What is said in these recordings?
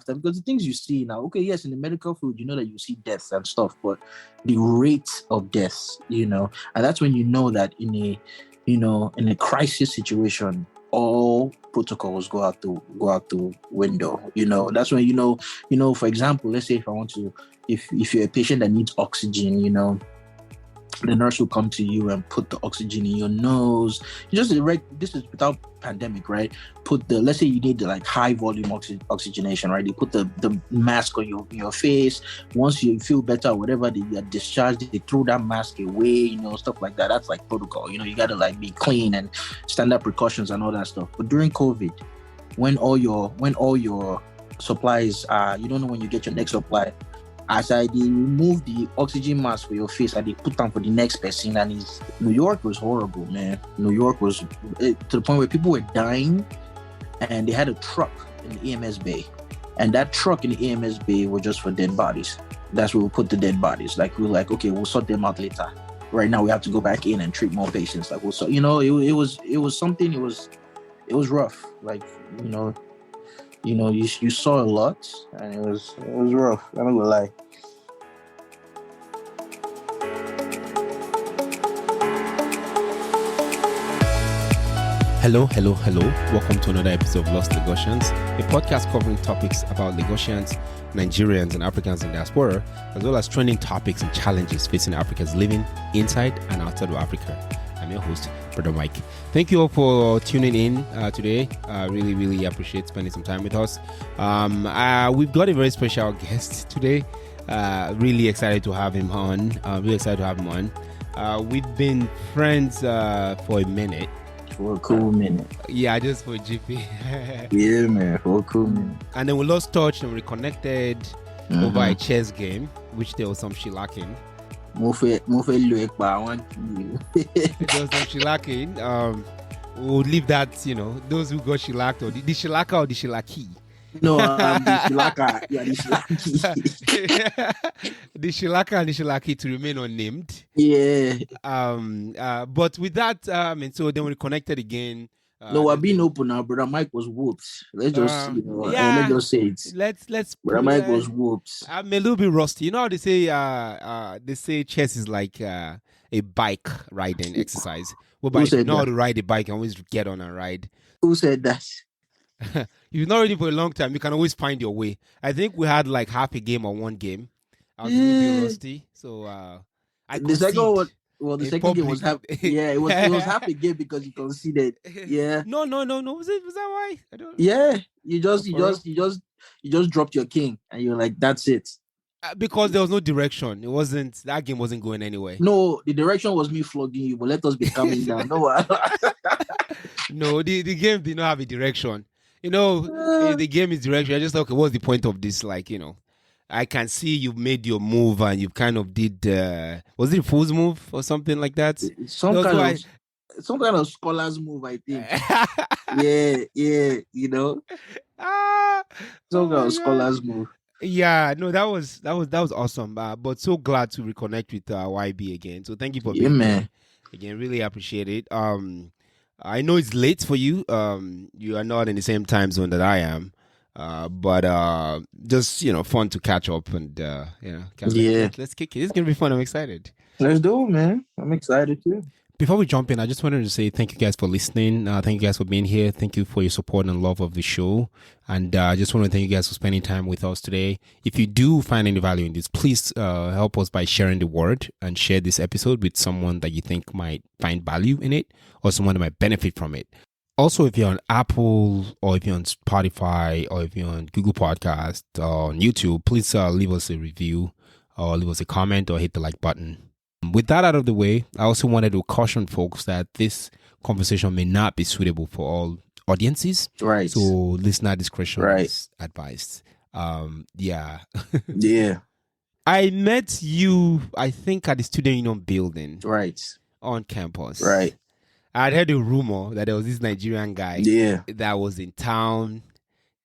after, because the things you see now, okay, yes, in the medical field, you know that you see deaths and stuff, but the rate of deaths, and that's when you know that in a crisis situation, all protocols go out the window. That's when for example, let's say if you're a patient that needs oxygen, the nurse will come to you and put the oxygen in your nose. This is without pandemic, right? Let's say you need the like high volume oxygenation, right? They put the mask on your face. Once you feel better or whatever, they are discharged, they throw that mask away, stuff like that. That's like protocol. You gotta like be clean and standard precautions and all that stuff. But during COVID, when all your supplies you don't know when you get your next supply. As I did remove the oxygen mask for your face, I did put them for the next person, and New York was horrible, man. New York was to the point where people were dying, and they had a truck in the EMS bay, and that truck in the EMS bay was just for dead bodies. That's where we put the dead bodies. Like we're like, okay, we'll sort them out later. Right now, we have to go back in and treat more patients. Like it was something. It was rough. Like you saw a lot, and it was rough. I'm not gonna lie. Hello. Welcome to another episode of Lost Lagosians, a podcast covering topics about Lagosians, Nigerians, and Africans in diaspora, as well as trending topics and challenges facing Africans living inside and outside of Africa. I'm your host, Brother Mike. Thank you all for tuning in today. Really, really appreciate spending some time with us. We've got a very special guest today. Really excited to have him on. We've been friends for a minute. For a cool minute. Yeah, just for a GP. Yeah, man, for a cool minute. And then we lost touch and reconnected over a chess game, which there was some shellacking. There was some shellacking. We'll leave that, those who got shellacked, or the shellacker or the shellacki. No, the shellacka. Yeah, the shellacki. The shellacker and the shellacki to remain unnamed. Yeah. But with that, so then we connected again. No, I've been open now. Brother Mike was whooped. Let's just, let's just say it. Let's. Brother Mike was whooped. I'm a little bit rusty. You know how they say chess is like a bike riding exercise. Well, but if you know how to ride a bike, you can always get on and ride. Who said that? If you've not ridden for a long time, you can always find your way. I think we had like half a game or one game. I was a little bit rusty, so the second game was half. Yeah, it was half a game because you conceded. Yeah. No. Was that why? I don't. Yeah, you just dropped your king, and you're like, that's it. Because there was no direction. That game wasn't going anywhere. No, the direction was me flogging you, but let us be coming down. No, the game did not have a direction. If the game is direction, I just thought, okay, what's the point of this? Like, I can see you've made your move and you kind of did, was it a fool's move or something like that? Some kind of scholar's move, I think. Yeah, some kind of scholar's move. Yeah, no, that was awesome. But so glad to reconnect with YB again. So thank you for being here. Again, really appreciate it. I know it's late for you. You are not in the same time zone that I am. But just fun to catch up and let's kick it. It's gonna be fun. I'm excited. Let's do it, man. I'm excited too. Before we jump in, I just wanted to say thank you guys for listening. Thank you guys for being here. Thank you for your support and love of the show. And I just want to thank you guys for spending time with us today. If you do find any value in this, please help us by sharing the word and share this episode with someone that you think might find value in it or someone that might benefit from it. Also, if you're on Apple or if you're on Spotify or if you're on Google Podcast or on YouTube, please leave us a review or leave us a comment or hit the like button. With that out of the way, I also wanted to caution folks that this conversation may not be suitable for all audiences. Right. So listener discretion is advised. Yeah. Yeah. I met you, I think, at the Student Union building. Right. On campus. Right. I'd heard a rumor that there was this Nigerian guy that was in town.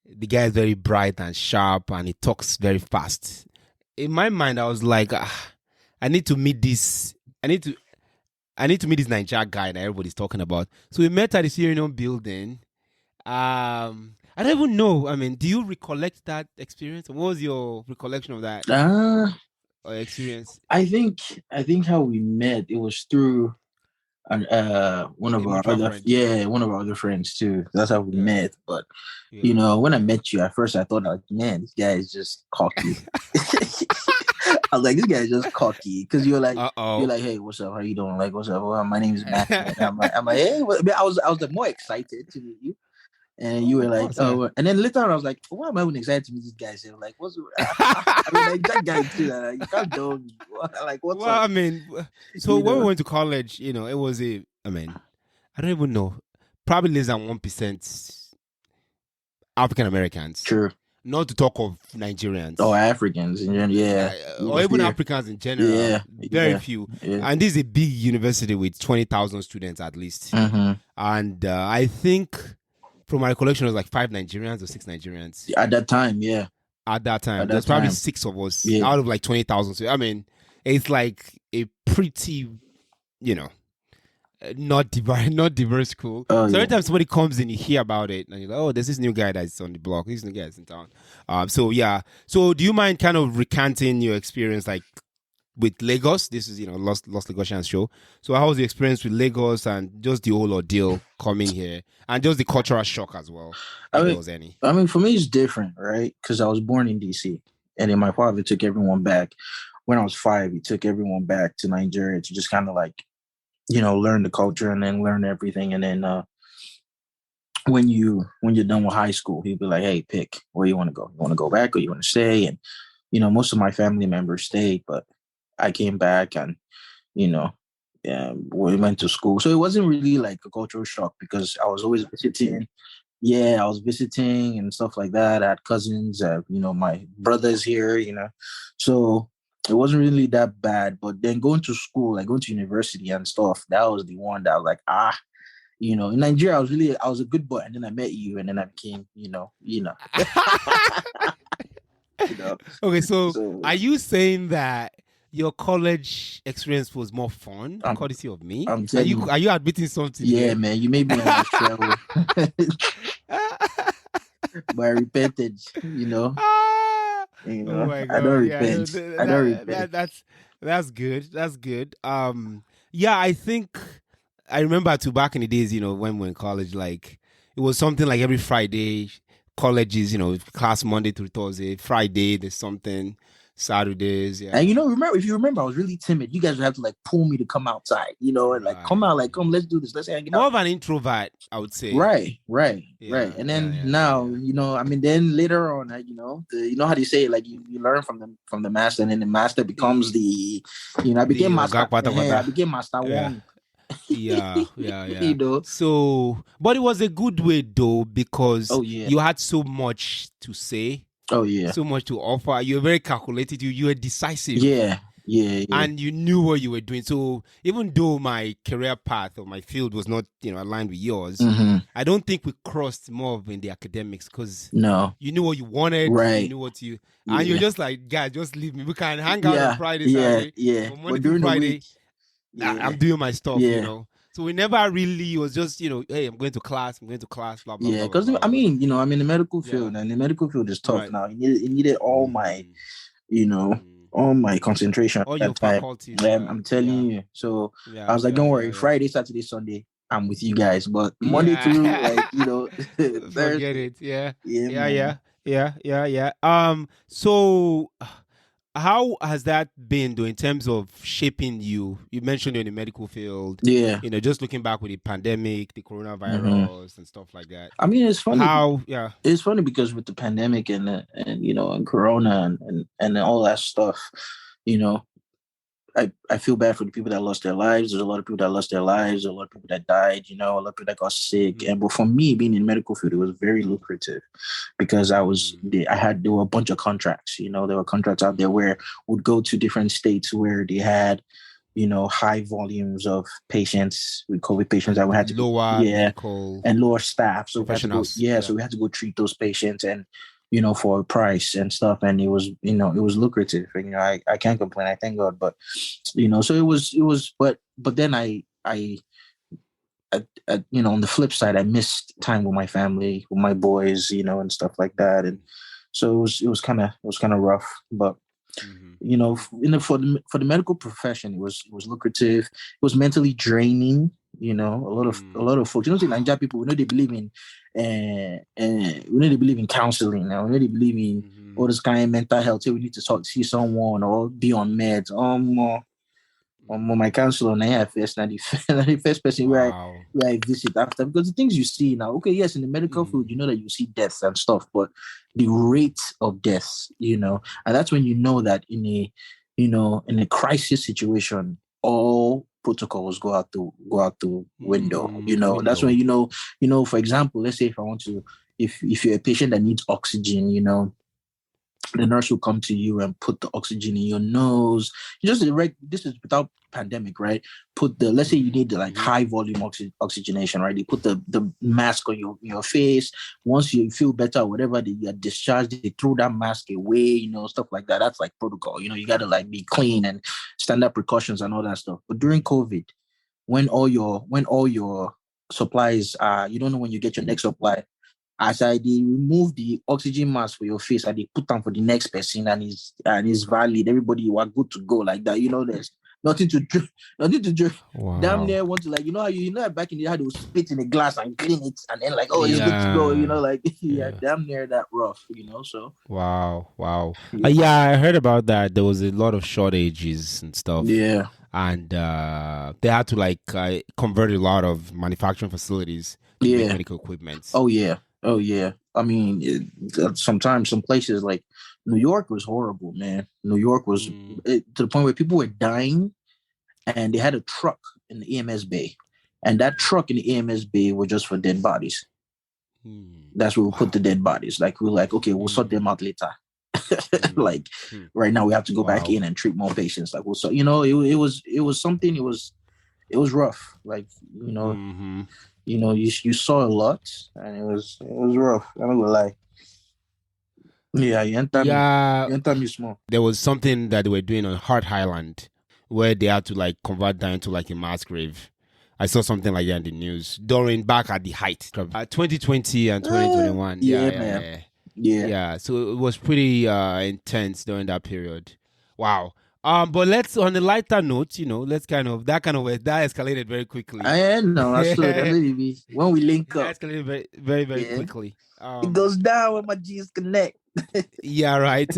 The guy is very bright and sharp and he talks very fast. In my mind, I was like, I need to meet this. I need to meet this Nigerian guy that everybody's talking about. So we met at the Student Union building. I I don't even know. I mean, do you recollect that experience? What was your recollection of that Uh, experience? I think I think how we met, it was through and one A of our mutual other, friend. yeah, one of our other friends too. That's how we Yeah, met. But yeah. when I met you at first, I thought like, man, this guy is just cocky. I was like, this guy is just cocky because you're Uh-oh. like, hey, what's up? How you doing? Like, what's up? Well, my name is Matthew. And I'm like, hey, I was like more excited to meet you. And you Oh, were of like, course, yeah. oh, and then later on, I was like, why am I even excited to meet this guy? So like, I mean, like that guy too. Like, you can't tell me. Like, what's Well, up? I mean, so You when we know, went to college, it was I mean, I don't even know, probably less than 1% African Americans, true. not to talk of Oh, Nigerians, Africans, and yeah, you or were even here. Africans in general, Yeah, very yeah, few. yeah. And this is a big university with 20,000 students at least. Mm-hmm. And I think, from my recollection, it was like 5 Nigerians or 6 Nigerians At that time, yeah, at that at time. There's that probably time, 6 of us yeah. out of like 20,000. So, I mean, it's like a pretty, you know, not diverse school. Oh So every yeah. time somebody comes in, you hear about it, and you're like, oh, there's this new guy that's on the block. This new guy is in town. So yeah. So do you mind kind of recanting your experience, like with Lagos? This is Lost Lagosian show. So how was the experience with Lagos and just the whole ordeal coming here, and just the cultural shock as well, I if there mean, was any? for me, it's different, right? Because I was born in DC, and then my father took everyone back. When I was 5, he took everyone back to Nigeria to just kind of like, learn the culture and then learn everything. And then when you're done with high school, he'd be like, "Hey, pick where you want to go. You want to go back or you want to stay?" And most of my family members stayed, but I came back and you know, we went to school. So it wasn't really like a cultural shock because I was always visiting. Yeah, I was visiting and stuff like that. I had cousins, my brothers here, So it wasn't really that bad. But then going to school, like going to university and stuff, that was the one that I was like, in Nigeria, I was a good boy, and then I met you, and then I became, you know. Okay, so So are you saying that your college experience was more fun, I'm, courtesy of me? I'm Are telling you you, are you admitting something yeah, here? man, you made me almost travel, but I repented, Ah, oh my I don't god, yeah, no, repent. I don't repent. that's good. That's good. Yeah, I think I remember too back in the days, when we were in college, like it was something like every Friday, colleges, class Monday through Thursday, Friday there's something, Saturdays, And yeah. if you remember, I was really timid. You guys would have to like pull me to come outside, and like come Right. out, like come, let's do this, let's hang More out. of an introvert, I would say. Right, right, right. Yeah, And yeah, then yeah, yeah, now, yeah. I mean, then later on, you know how they say, like you learn from the master, and then the master becomes The I became the master. Oga Pata I Pata. became master Yeah. Wong. Yeah, yeah, you yeah. know. So, but it was a good way though because Oh yeah. you had so much to say, Oh yeah. so much to offer. You were very calculated. You were decisive, Yeah. Yeah. Yeah. and you knew what you were doing. So even though my career path or my field was not aligned with yours, Mm-hmm. I don't think we crossed more of in the academics because No. you knew what you wanted, you Right. knew what you, and you're Yeah. just like, guys, just leave me. We can hang out on Yeah. Friday, Yeah. Saturday, Yeah. but Monday But through during the week, Friday, yeah. I'm doing my stuff, Yeah. So we never really, it was just, hey, I'm going to class, blah, blah, Yeah, blah, blah, because blah, I blah, blah. mean, I'm in the medical Yeah, field, and the medical field is tough right. now. It needed Mm-hmm. you know, Mm. all my concentration at All your that time. faculties, right? I'm telling Yeah, you. So I yeah, was like, yeah, don't yeah, worry, yeah. Friday, Saturday, Sunday, I'm with you guys. But Monday through Yeah. Forget Thursday, it. Yeah. yeah, Yeah, man. yeah. Yeah, yeah, yeah. So how has that been though in terms of shaping you? You mentioned you're in the medical field, Yeah. just looking back with the pandemic, the Hmm. coronavirus and stuff like that. I mean, it's funny. How, yeah. It's funny because with the pandemic and Corona and all that stuff, you know, I feel bad for the people that lost their lives. There's a lot of people that lost their lives, a lot of people that died, a lot of people that got sick. Mm, But for me, being in medical field, it was very lucrative because mm, there were a bunch of contracts. There were contracts out there mm. where would go to different states where they had, high volumes of patients with COVID patients that we had And to go, lower yeah, medical and lower staff. So we had to go, professionals. yeah, Yeah. so we had to go treat those patients and for a price and stuff. And it was lucrative. And, I can't complain. I thank God. But, so it was, but then I on the flip side, I missed time with my family, with my boys, and stuff like that. And so it was kind of rough. But Mm-hmm. for the medical profession, it was lucrative. It was mentally draining. A lot of folks. The Nigerian people, we know they believe in, we know they believe in counseling. Now we know they believe in all this kind of mental health. Say we need to see someone or be on meds. My counselor now I first now the first person Wow. where I visit after, because the things you see now, okay, yes, in the medical field, you know that you see deaths and stuff, but the rate of deaths, and that's when you know that in a crisis situation, all protocols go out the window. That's when for example, let's say if you're a patient that needs oxygen, the nurse will come to you and put the oxygen in your nose. This is without pandemic, right? Let's say you need the high volume oxygenation, right? They put the mask on your face. Once you feel better or whatever, you are discharged, they throw that mask away, stuff like that. That's like protocol. You got to be clean and standard precautions and all that stuff. But during COVID, when all your supplies you don't know when you get your next supply. As I they remove the oxygen mask for your face and they put them for the next person, and it's valid. Everybody, you are good to go like that. There's nothing to drink. Nothing to drink. Wow. Damn near want to how back in the day how they would spit in a glass and clean it and then it's good to go. Damn near that rough. So wow. I heard about that. There was a lot of shortages and stuff. Yeah. And they had to convert a lot of manufacturing facilities to make medical equipment. Oh yeah. I mean, sometimes some places like New York was horrible, man. New York was to the point where people were dying, and they had a truck in the EMS bay, and that truck in the EMS bay was just for dead bodies. That's where we put the dead bodies. We're okay, we'll sort them out later. Right now we have to go back in and treat more patients. It was something. It was rough. You saw a lot, and it was rough. I'm not gonna lie. Yeah, you enter me small. There was something that they were doing on Hart Island where they had to convert that into a mass grave. I saw something like that in the news back at the height, 2020 and 2021. Yeah. So it was pretty intense during that period. Wow. But let's, on a lighter note, let's that escalated very quickly. I know. That's when we link up. That escalated very, very, very quickly. It goes down when my G's connect. Yeah, right.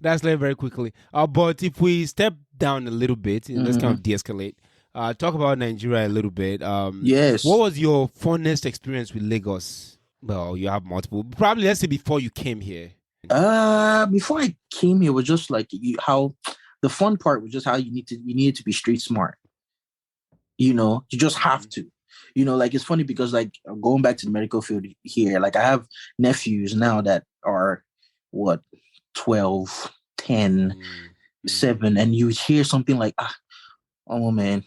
That's very quickly. But if we step down a little bit, let's kind of de-escalate. Talk about Nigeria a little bit. Yes. What was your fondest experience with Lagos? Well, you have multiple. Probably, let's say before you came here. Before I came here was just how the fun part was just how you needed to be street smart. You just have to. It's funny because going back to the medical field here, I have nephews now that are 12, 10, 7, and you hear something like, oh man,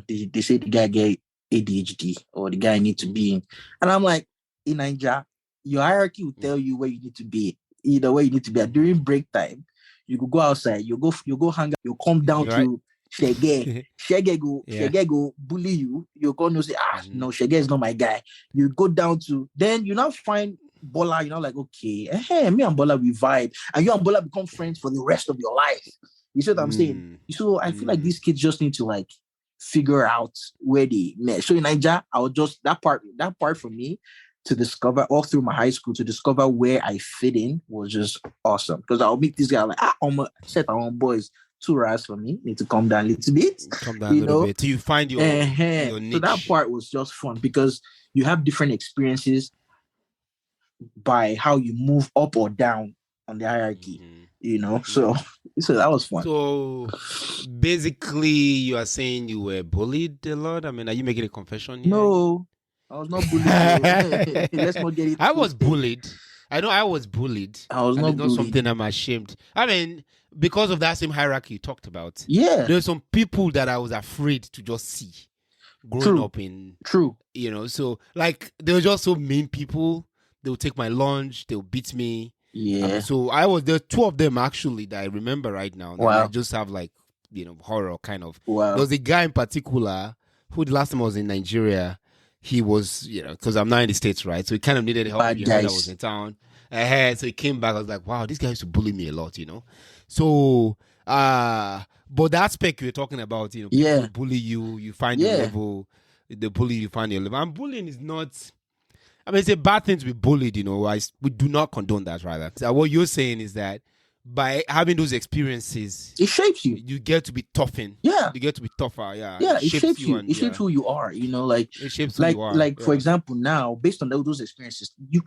they say the guy get ADHD or the guy need to be in. And I'm like, in Nigeria, your hierarchy will tell you where you need to be. Either way you need to be at. During break time, you could go outside, you go hang out, you come down to Shege. Shege go bully you. You go no say, no, Shege is not my guy. You go down to, then you now find Bola, okay, me and Bola we vibe. And you and Bola become friends for the rest of your life. You see what I'm saying? So I feel like these kids just need to figure out where they met. So in Nigeria, I was just that part for me to discover all through my high school, to discover where I fit in was just awesome. Because I'll meet this guy set our own boys. 2 hours for me. Need to calm down a little bit. Calm down a little bit till you find your niche. So that part was just fun because you have different experiences by how you move up or down on the hierarchy. So that was fun. So basically, you are saying you were bullied a lot. I mean, are you making a confession here? No, I was not bullied. Let's not get it. I was bullied. I know I was bullied. I was not bullied. It's not something I'm ashamed. I mean, because of that same hierarchy you talked about. Yeah. There's some people that I was afraid to just see growing up in. True. So they were just so mean people. They would take my lunch. They would beat me. Yeah. So there are 2 of them actually that I remember right now. That I just have horror kind of. Wow. There was a guy in particular who the last time I was in Nigeria, he was, because I'm not in the States, right? So he kind of needed help. Bad He heard I guys. was in town. So he came back. I was like, wow, this guy used to bully me a lot, So, but the aspect you're talking about, people Yeah. bully you, you find your level. The bully, you find your level. And bullying is not, I mean, it's a bad thing to be bullied, we do not condone that, rather. So what you're saying is that by having those experiences, it shapes you. You get to be toughened. Yeah. You get to be tougher. Yeah. Yeah, it shapes you. And, it shapes who you are. It shapes who you are. Like for example, now based on those experiences, they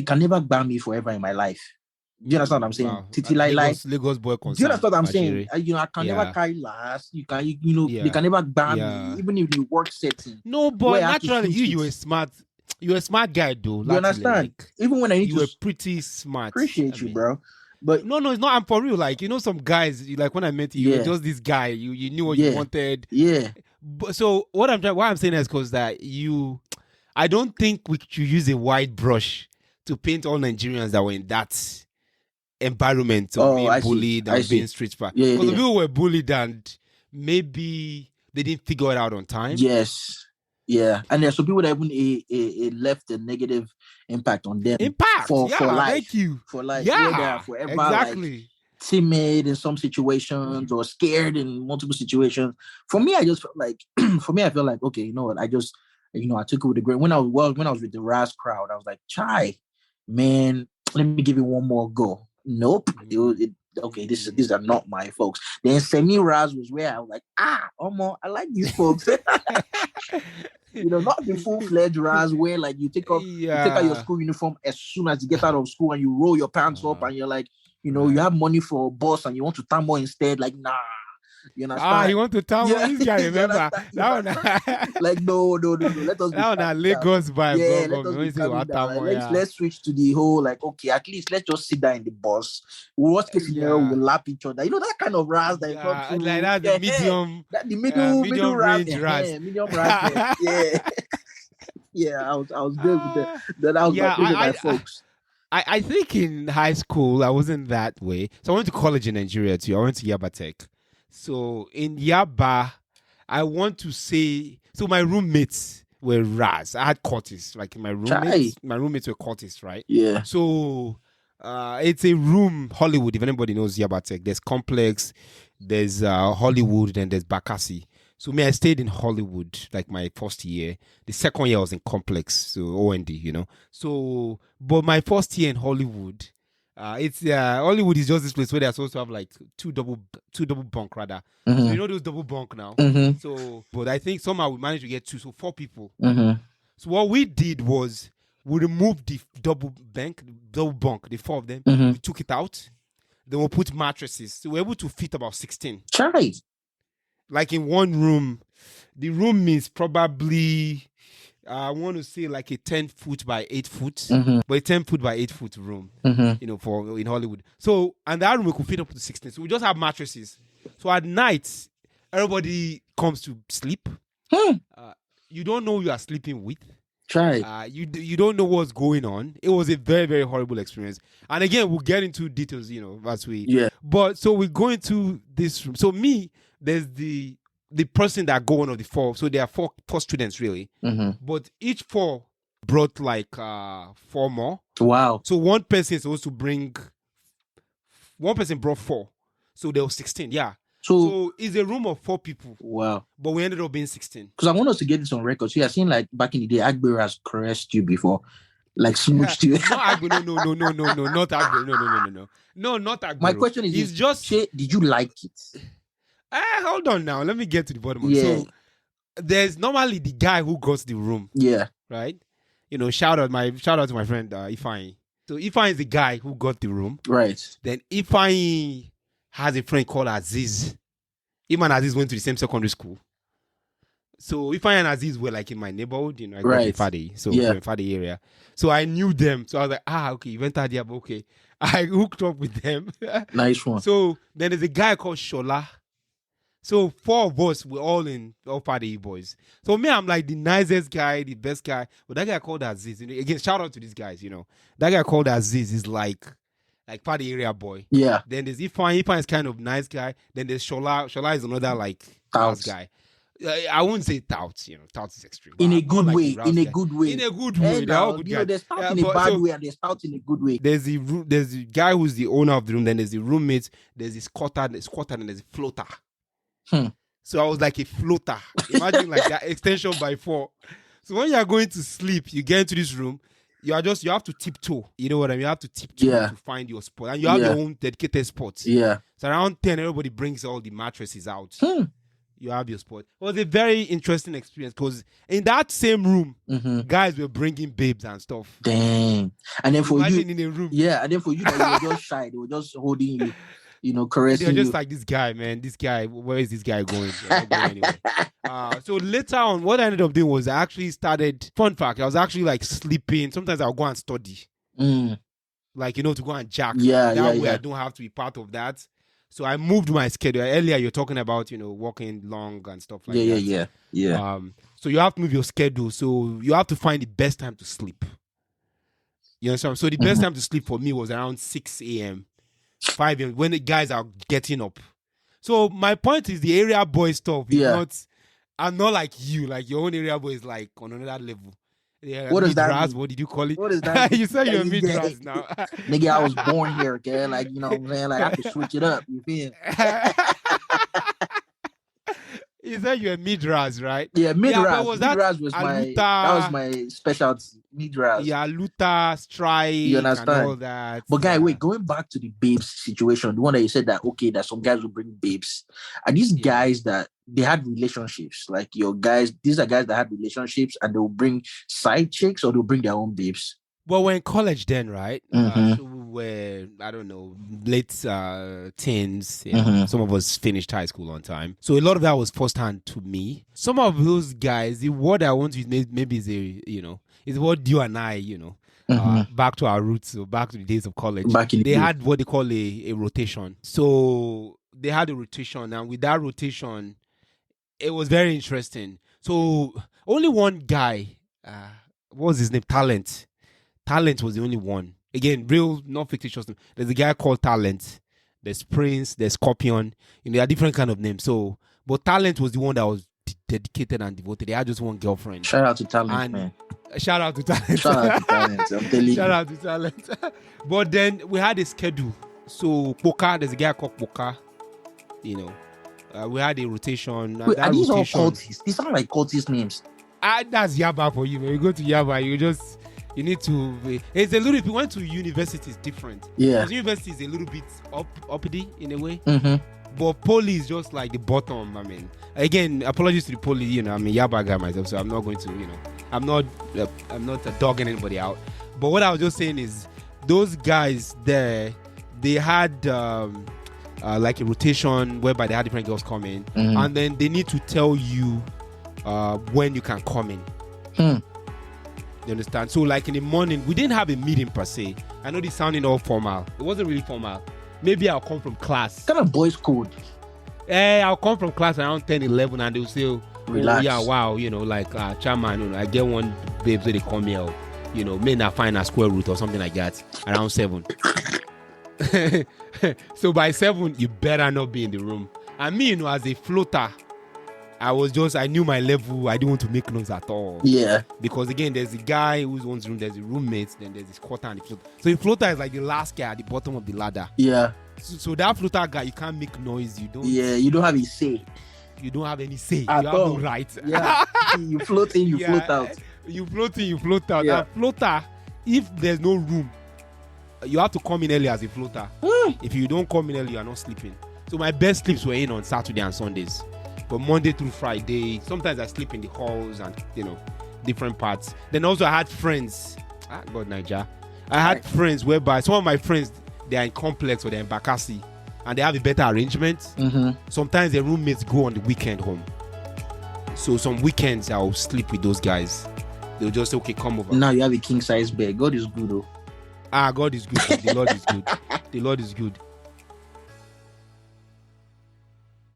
can never ban me forever in my life. Do you understand what I'm saying? Wow. Titi Lagos boy. Do you understand what I'm saying? I can never carry last. They can never ban me, even if the work setting. No, but naturally, you were smart. You're a smart guy, though. You understand? Even when I need you were pretty smart. Appreciate you, bro. But no, it's not. I'm for real. Like, some guys, like when I met you, you were just this guy. You knew what you wanted. Yeah. But, so why I'm saying is because that I don't think we should use a wide brush to paint all Nigerians that were in that environment of being bullied and being street smart. Because people were bullied and maybe they didn't figure it out on time. Yes. Yeah, and there's some people that even it left a negative impact on them. For life. Thank you. For life. Yeah, they're forever exactly. Timid in some situations or scared in multiple situations. For me, I just felt like, I feel like, okay, you know what? I just, I took it with the grain. When I was with the Raz crowd, I was like, Chai, man, let me give it one more go. Nope. Okay, these are not my folks. Then semi-Raz was where I was like, Omo, I like these folks. Not the full-fledged Raz where like you take out your school uniform as soon as you get out of school and you roll your pants up and you're like, you have money for a bus and you want to tambo instead. Like, nah. You understand? You want to tambo? This guy, remember? Like, no. Let us that one Lagos vibe. Yeah, let's switch to the whole, like, okay, at least let's just sit down in the bus. Worst case scenario, we'll lap each other. That kind of Raz that like that, the medium. The middle range Raz. Medium Raz. Yeah. Yeah, I was good with that. That was my folks. I think in high school, I wasn't that way. So I went to college in Nigeria too. I went to Yaba Tech. So in Yaba, I want to say, so my roommates were Raz. I had Curtis. Like my roommates were Curtis, right? Yeah. So it's a room, Hollywood, if anybody knows Yaba Tech. There's Complex, there's Hollywood, then there's Bakassi. So I stayed in Hollywood like my first year. The second year I was in Complex, so OND, So, but my first year in Hollywood, Hollywood is just this place where they're supposed to have like two double bunk rather. Mm-hmm. So you know those double bunk now. Mm-hmm. So, but I think somehow we managed to get 4 people. Mm-hmm. So what we did was we removed the double bunk, the 4 of them. Mm-hmm. We took it out. Then we put mattresses. So we're able to fit about 16. Try. Like in one room, the room is probably, I want to say like a 10 foot by 8 foot, mm-hmm. but a 10 foot by 8 foot room, mm-hmm. For in Hollywood. So, and that room we could fit up to 16. So we just have mattresses. So at night, everybody comes to sleep. You don't know who you are sleeping with. Try. You don't know what's going on. It was a very, very horrible experience. And again, we'll get into details, as we. Yeah. But so we go into this room. So there's the person that go one of the 4. So there are 4 students really. Mm-hmm. But each 4 brought like 4 more. Wow. So one person is supposed to bring. One person brought 4. So there was 16. Yeah. So it's a room of 4 people. Wow. But we ended up being 16. Because I want us to get this on record. So I've seen like back in the day, Agber has caressed you before. Like smooched you. Not Agber. No, not Agber. No, not Agber. My question is, did you like it? Hold on now. Let me get to the bottom of it. So there's normally the guy who got the room. Yeah. Right? Shout out to my friend Ifeanyi. So Ifeanyi is the guy who got the room. Right. Then Ifeanyi has a friend called Aziz. Him and Aziz went to the same secondary school. So Ifeanyi and Aziz were like in my neighborhood, I grew up in Fadi. So in Fadi area. So I knew them. So I was like, okay, you went out there, but okay. I hooked up with them. Nice one. So then there's a guy called Shola. So 4 of us were all Fadi boys. So me, I'm like the nicest guy, the best guy. But that guy called Aziz. Again, shout out to these guys, That guy called Aziz is like Fadi area boy. Yeah. Then there's Ifeanyi. Ifeanyi is kind of nice guy. Then there's Shola. Shola is another like house guy. I wouldn't say tout. Tout is extreme. In a I'm more good like way. rouse In a guy. good way. In a good way. They're all good guys. There's tout Yeah, in a but bad so- way and there's tout in a good way. There's the guy who's the owner of the room. Then there's the roommate. There's the squatter, and there's a floater. So I was like a floater. Imagine like that extension by 4. So when you are going to sleep, you get into this room. You have to tiptoe. You know what I mean? You have to tiptoe to find your spot, and you have your own dedicated spot. Yeah. So around 10, everybody brings all the mattresses out. You have your spot. It was a very interesting experience because in that same room, guys were bringing babes and stuff. Dang. And then for Imagine you, in a room. yeah, and then for you, that you were just shy. They were just holding you, caressing They were just you. like, this guy, man. This guy, where is this guy going? Not going anywhere. So later on, what I ended up doing was I actually started, fun fact, I was actually like sleeping. Sometimes I'll go and study. Like, to go and jack. That way I don't have to be part of that. So I moved my schedule. Earlier you're talking about, walking long and stuff like that. Yeah. So you have to move your schedule. So you have to find the best time to sleep. You understand? So the best time to sleep for me was around 6 a.m., 5 a.m., when the guys are getting up. So my point is the area boy stuff is I'm not like you. Like your own area boy is like on another level. Yeah, what does that mean? What did you call it? What is that? You said you're mid-raz now. Nigga, I was born here, okay? Like, you know what I'm saying? Like, I can switch it up. You feel? You said you're mid-raz, right? Yeah, mid-raz. Mid-raz was my specialty. Mid-raz. Yeah, Luther, strike, you understand? And all that. But guy, wait, going back to the babes situation, the one that you said that, okay, that some guys will bring babes. Are these guys that they had relationships? Like your guys, these are guys that had relationships and they'll bring side chicks or they'll bring their own babes? Well, we're in college then, right? So we're, I don't know, late teens. Some of us finished high school on time. So a lot of that was firsthand to me. Some of those guys, the word I want to use maybe is is what you and I, back to our roots, so back to the days of college. They had what they call a rotation. So they had a rotation, and with that rotation, it was very interesting. So only one guy, what was his name? Talent was the only one. Again, real, not fictitious. There's a guy called Talent. There's Prince. There's Scorpion. There are different kind of names. So, but Talent was the one that was dedicated and devoted. They had just one girlfriend. Shout out to Talent, man. Shout out to Talent. Shout out to Talent. I'm telling you. Shout out to Talent. But then we had a schedule. So Poker, there's a guy called Poker. We had a rotation. Wait, are these all cultists? These sound like cultist names. That's Yaba for you. When you go to Yaba, you need to. It's a little bit. Went to university is different. Yeah. Because university is a little bit uppity in a way. But poly is just like the bottom. I mean, again, apologies to the poly. I'm a Yaba guy myself, so I'm not going to. I'm not dogging anybody out. But what I was just saying is, those guys there, they had like a rotation whereby they had different girls come in, and then they need to tell you when you can come in. You understand? So like in the morning, we didn't have a meeting per se. I know this sounding all formal. It wasn't really formal. Maybe I'll come from class. Kind of boys code. I'll come from class around 10, 11 and they'll say, relax. Yeah, wow, like chairman, I get one babe so they come here, may not find a square root or something like that around 7. So by 7, you better not be in the room. And me, as a floater, I knew my level. I didn't want to make noise at all. Yeah. Because again, there's a guy who's one's room, there's a roommate, then there's this quarter and the floater. So the floater is like the last guy at the bottom of the ladder. Yeah. So that floater guy, you can't make noise. You don't. Yeah, you don't have a say. You don't have any say. At you have all. no right. Yeah. You float in, you float out. You float in, you float out. Yeah. That floater, if there's no room, you have to come in early as a floater. If you don't come in early, you are not sleeping. So my best sleeps were in on Saturday and Sundays. But Monday through Friday, sometimes I sleep in the halls and, different parts. Then also I had friends. God, Niger. I had friends whereby some of my friends, they are in complex or they're in Bakassi and they have a better arrangement. Sometimes their roommates go on the weekend home. So some weekends I'll sleep with those guys. They'll just say, okay, come over. Now you have a king size bed. God is good though. God is good. The Lord is good. The Lord is good.